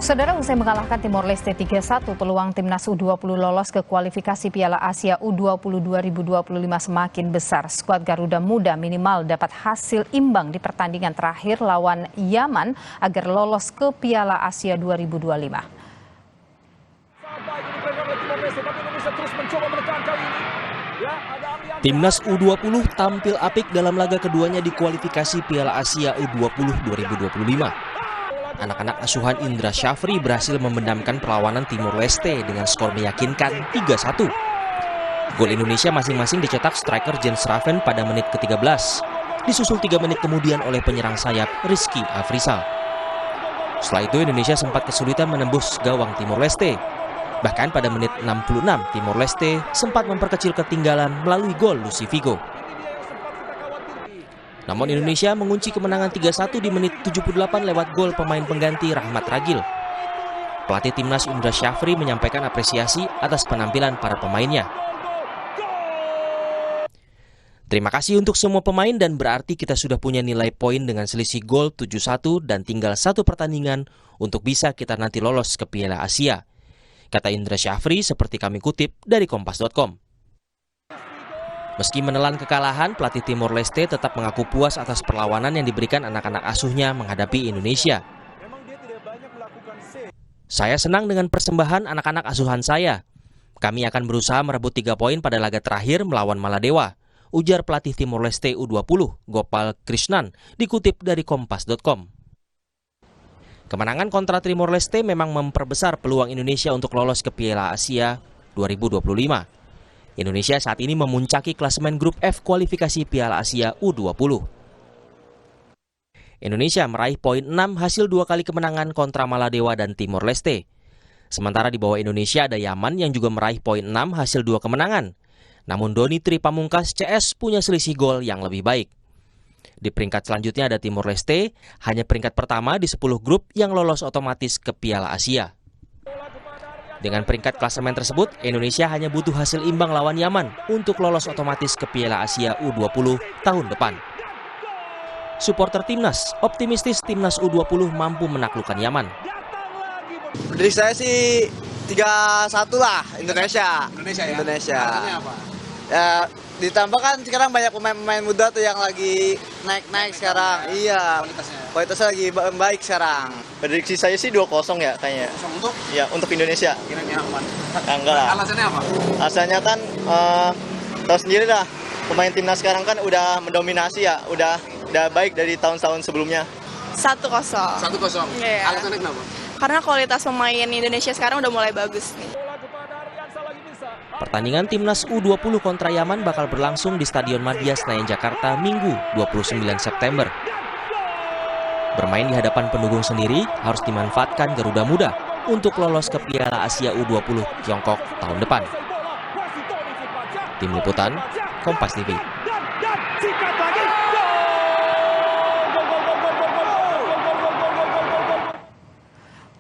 Saudara, usai mengalahkan Timor Leste 3-1, peluang timnas U20 lolos ke kualifikasi Piala Asia U20 2025 semakin besar. Skuad Garuda Muda minimal dapat hasil imbang di pertandingan terakhir lawan Yaman agar lolos ke Piala Asia 2025. Timnas U20 tampil apik dalam laga keduanya di kualifikasi Piala Asia U20 2025. Anak-anak asuhan Indra Syafri berhasil memendamkan perlawanan Timor Leste dengan skor meyakinkan 3-1. Gol Indonesia masing-masing dicetak striker Jens Raven pada menit ke-13, disusul 3 menit kemudian oleh penyerang sayap Rizky Afrizal. Setelah itu Indonesia sempat kesulitan menembus gawang Timor Leste. Bahkan pada menit 66, Timor Leste sempat memperkecil ketinggalan melalui gol Lucy Figo. Namun Indonesia mengunci kemenangan 3-1 di menit 78 lewat gol pemain pengganti Rahmat Ragil. Pelatih timnas Indra Syafri menyampaikan apresiasi atas penampilan para pemainnya. Terima kasih untuk semua pemain dan berarti kita sudah punya nilai poin dengan selisih gol 7-1 dan tinggal 1 pertandingan untuk bisa kita nanti lolos ke Piala Asia, kata Indra Syafri seperti kami kutip dari Kompas.com. Meski menelan kekalahan, pelatih Timor Leste tetap mengaku puas atas perlawanan yang diberikan anak-anak asuhnya menghadapi Indonesia. Saya senang dengan persembahan anak-anak asuhan saya. Kami akan berusaha merebut 3 poin pada laga terakhir melawan Maladewa, ujar pelatih Timor Leste U20, Gopal Krishnan, dikutip dari Kompas.com. Kemenangan kontra Timor Leste memang memperbesar peluang Indonesia untuk lolos ke Piala Asia 2025. Indonesia saat ini memuncaki klasemen grup F kualifikasi Piala Asia U20. Indonesia meraih poin 6 hasil 2 kali kemenangan kontra Maladewa dan Timor Leste. Sementara di bawah Indonesia ada Yaman yang juga meraih poin 6 hasil 2 kemenangan. Namun Doni Tri Pamungkas CS punya selisih gol yang lebih baik. Di peringkat selanjutnya ada Timor Leste, hanya peringkat pertama di 10 grup yang lolos otomatis ke Piala Asia. Dengan peringkat klasemen tersebut, Indonesia hanya butuh hasil imbang lawan Yaman untuk lolos otomatis ke Piala Asia U20 tahun depan. Supporter timnas optimistis timnas U20 mampu menaklukkan Yaman. Dari saya sih 3-1 lah Indonesia. Indonesia. Artinya apa? Ya, ditambah kan sekarang banyak pemain-pemain muda tuh yang lagi naik-naik sekarang. Iya. Kualitasnya lagi baik sekarang. Prediksi saya sih 2-0 ya kayaknya. Untuk? Ya, untuk Indonesia. Kira-kira aman. Enggak lah. Alasannya apa? Alasannya kan tahu sendiri dah. Pemain timnas sekarang kan udah mendominasi ya, udah baik dari tahun-tahun sebelumnya. 1-0. 1-0. Iya. Alasannya kenapa? Karena kualitas pemain Indonesia sekarang udah mulai bagus nih. Pertandingan timnas U20 kontra Yaman bakal berlangsung di Stadion Madia Senayan Jakarta Minggu 29 September. Bermain di hadapan pendukung sendiri harus dimanfaatkan Garuda Muda untuk lolos ke Piala Asia U20 Tiongkok tahun depan. Tim Liputan, Kompas TV.